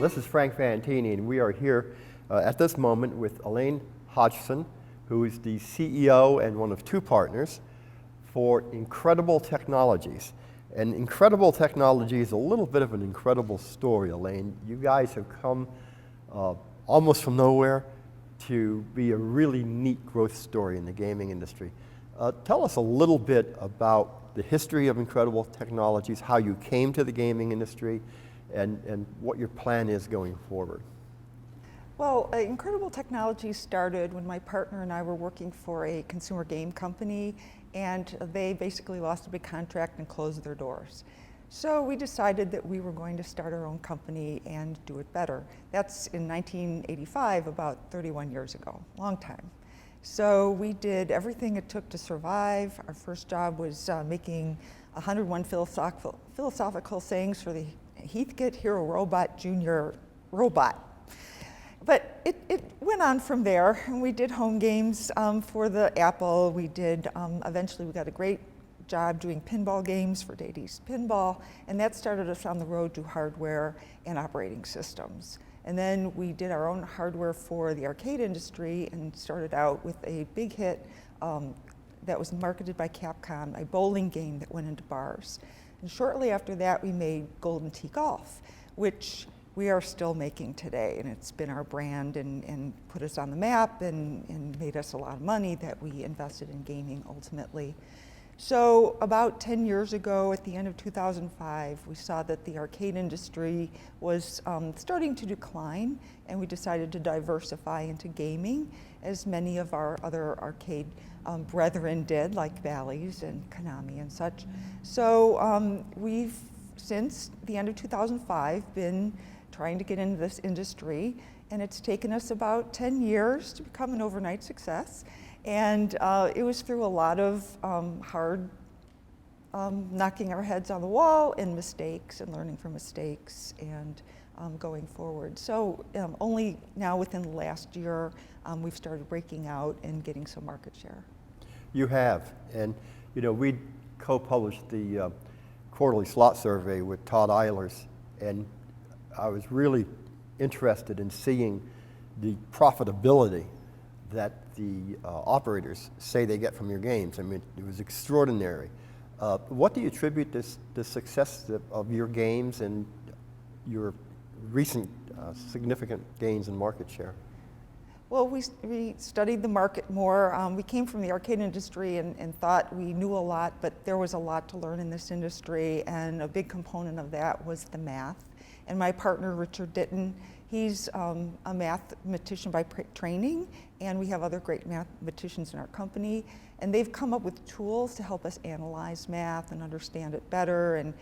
This is Frank Fantini, and we are here at this moment with Elaine Hodgson, who is the CEO and one of two partners for Incredible Technologies. And Incredible Technology is a little bit of an incredible story, Elaine. You guys have come almost from nowhere to be a really neat growth story in the gaming industry. Tell us a little bit about the history of Incredible Technologies, how you came to the gaming industry, and what your plan is going forward. Well, Incredible Technologies started when my partner and I were working for a consumer game company, and they basically lost a big contract and closed their doors. So we decided that we were going to start our own company and do it better. That's in 1985, about 31 years ago, long time. So we did everything it took to survive. Our first job was making 101 philosophical sayings for the Heathkit Hero Robot Junior robot. But it went on from there, and we did home games for the Apple. We did, eventually we got a great job doing pinball games for Day's Pinball, and that started us on the road to hardware and operating systems. And then we did our own hardware for the arcade industry and started out with a big hit that was marketed by Capcom, a bowling game that went into bars. And shortly after that, we made Golden Tee Golf, which we are still making today. And it's been our brand and put us on the map and made us a lot of money that we invested in gaming ultimately. So about 10 years ago, at the end of 2005, we saw that the arcade industry was starting to decline, and we decided to diversify into gaming, as many of our other arcade brethren did, like Bally's and Konami and such. So we've, since the end of 2005, been trying to get into this industry, and it's taken us about 10 years to become an overnight success. And it was through a lot of hard knocking our heads on the wall and mistakes and learning from mistakes and going forward. So only now within the last year, we've started breaking out and getting some market share. You have, and you know, we co-published the quarterly slot survey with Todd Eilers, and I was really interested in seeing the profitability that the operators say they get from your games. I mean, it was extraordinary. What do you attribute the success of your games and your recent significant gains in market share? Well, we studied the market more. We came from the arcade industry and thought we knew a lot, but there was a lot to learn in this industry, and a big component of that was the math. And my partner, Richard Ditton, he's a mathematician by training, and we have other great mathematicians in our company, and they've come up with tools to help us analyze math and understand it better, and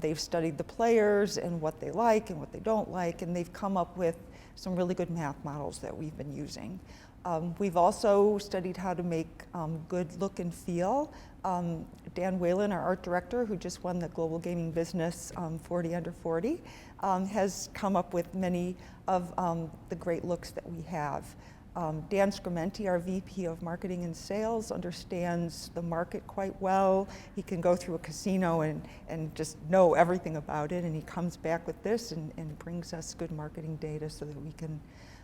they've studied the players and what they like and what they don't like, and they've come up with some really good math models that we've been using. We've also studied how to make good look and feel. Dan Whalen, our art director, who just won the Global Gaming Business 40 Under 40, has come up with many of the great looks that we have. Dan Scrementi, our VP of Marketing and Sales, understands the market quite well. He can go through a casino and just know everything about it, and he comes back with this and brings us good marketing data so that we can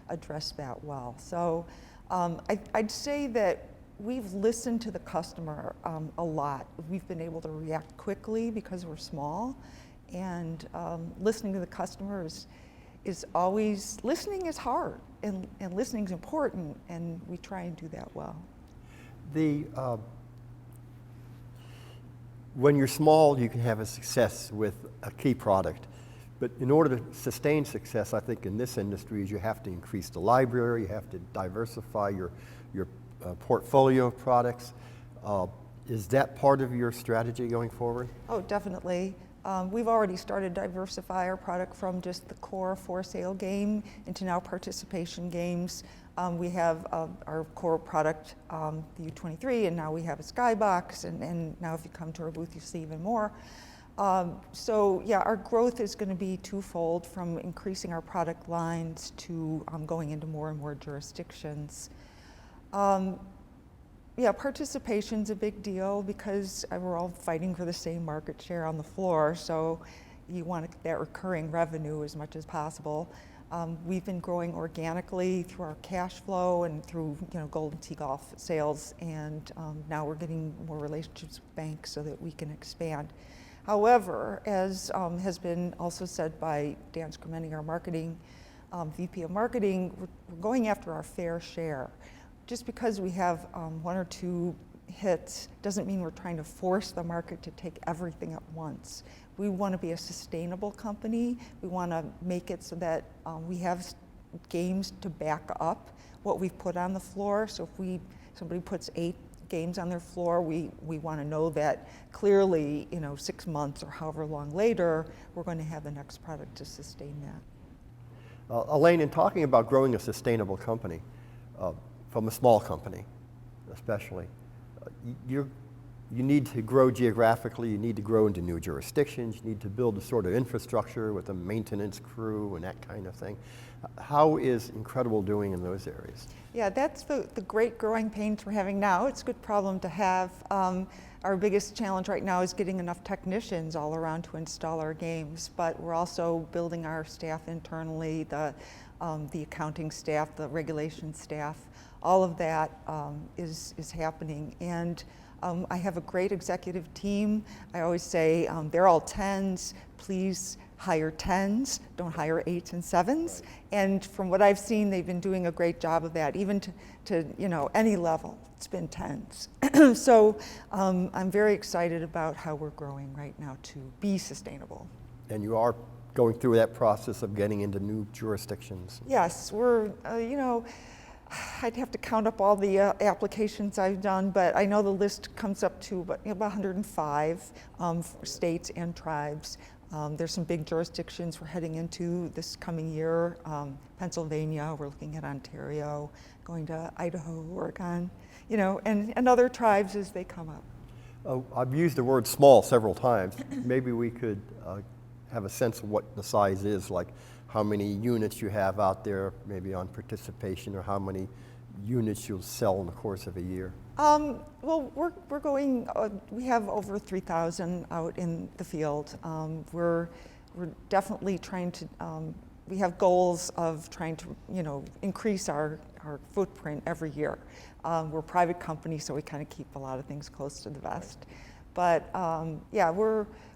address that well. So I'd say that we've listened to the customer a lot. We've been able to react quickly because we're small, and listening to the customer is always, listening is hard, and listening is important, and we try and do that well. When you're small, you can have a success with a key product. But in order to sustain success, I think in this industry, is you have to increase the library, you have to diversify your portfolio of products. Is that part of your strategy going forward? Oh, definitely. We've already started to diversify our product from just the core for sale game into now participation games. We have our core product, the U23, and now we have a Skybox, and now if you come to our booth, you see even more. So yeah, our growth is going to be twofold, from increasing our product lines to going into more and more jurisdictions. Yeah, participation's a big deal because we're all fighting for the same market share on the floor. So you want that recurring revenue as much as possible. We've been growing organically through our cash flow and through Golden Tee Golf sales, and now we're getting more relationships with banks so that we can expand. However, as has been also said by Dan Scremening, our marketing VP of marketing, we're going after our fair share. Just because we have one or two hits doesn't mean we're trying to force the market to take everything at once. We want to be a sustainable company. We want to make it so that we have games to back up what we've put on the floor. So if somebody puts 8 games on their floor, we want to know that clearly, 6 months or however long later, we're going to have the next product to sustain that. Elaine, in talking about growing a sustainable company, from a small company especially, you need to grow geographically, you need to grow into new jurisdictions, you need to build a sort of infrastructure with a maintenance crew and that kind of thing. How is Incredible doing in those areas? Yeah, that's the great growing pains we're having now. It's a good problem to have. Our biggest challenge right now is getting enough technicians all around to install our games, but we're also building our staff internally, the accounting staff, the regulation staff. All of that is happening, and I have a great executive team. I always say they're all 10s. Please hire 10s, don't hire 8s and 7s. And from what I've seen, they've been doing a great job of that, even to any level. It's been 10s. So I'm very excited about how we're growing right now to be sustainable. And you are going through that process of getting into new jurisdictions. Yes, we're I'd have to count up all the applications I've done, but I know the list comes up to about 105 states and tribes. There's some big jurisdictions we're heading into this coming year. Pennsylvania, we're looking at Ontario, going to Idaho, Oregon, and other tribes as they come up. I've used the word small several times. Maybe we could have a sense of what the size is, like how many units you have out there, maybe on participation, or how many units you'll sell in the course of a year. Well, we're going. We have over 3,000 out in the field. We're definitely trying to. We have goals of trying to, increase our footprint every year. We're a private company, so we kind of keep a lot of things close to the vest. But yeah,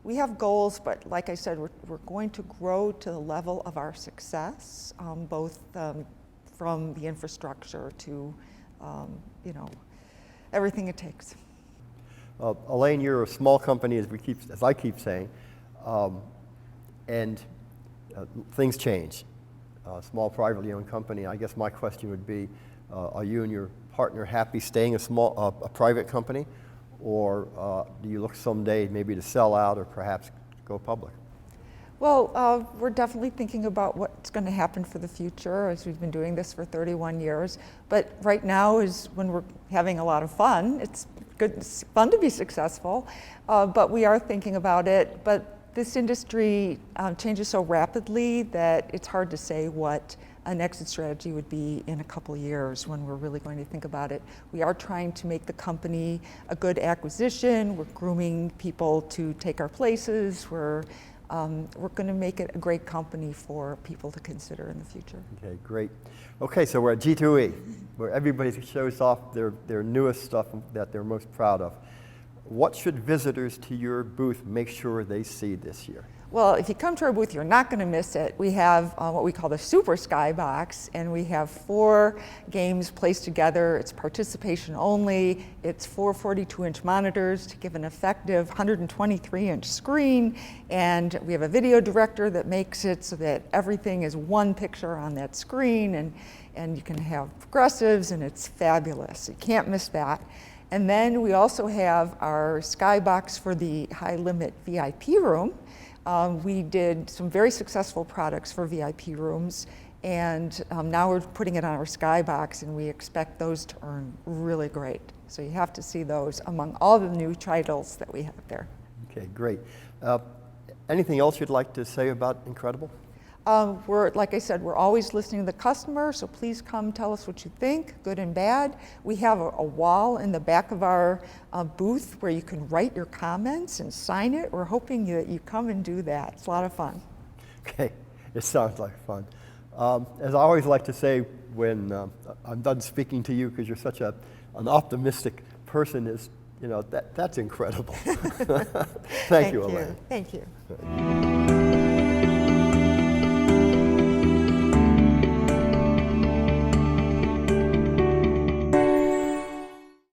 we have goals, but like I said, we're going to grow to the level of our success, both from the infrastructure to, everything it takes. Elaine, you're a small company, as I keep saying, and things change. Small privately owned company. I guess my question would be, are you and your partner happy staying a private company? Or do you look someday maybe to sell out or perhaps go public? Well, we're definitely thinking about what's going to happen for the future, as we've been doing this for 31 years. But right now is when we're having a lot of fun. It's good, it's fun to be successful, but we are thinking about it. But this industry changes so rapidly that it's hard to say what an exit strategy would be in a couple of years when we're really going to think about it. We are trying to make the company a good acquisition. We're grooming people to take our places. We're going to make it a great company for people to consider in the future. Okay, great. Okay, so we're at G2E, where everybody shows off their newest stuff that they're most proud of. What should visitors to your booth make sure they see this year? Well, if you come to our booth, you're not going to miss it. We have what we call the Super Skybox, and we have 4 games placed together. It's participation only. It's 4 42-inch monitors to give an effective 123-inch screen, and we have a video director that makes it so that everything is one picture on that screen, and you can have progressives, and it's fabulous. You can't miss that. And then we also have our Skybox for the high-limit VIP room. We did some very successful products for VIP rooms, and now we're putting it on our Skybox, and we expect those to earn really great. So you have to see those among all the new titles that we have there. Okay, great. Anything else you'd like to say about Incredible? Like I said, we're always listening to the customer, so please come tell us what you think, good and bad. We have a wall in the back of our booth where you can write your comments and sign it. We're hoping that you come and do that. It's a lot of fun. Okay, it sounds like fun. As I always like to say when I'm done speaking to you, because you're such an optimistic person, is, that's incredible. Thank you, Elaine. Thank you.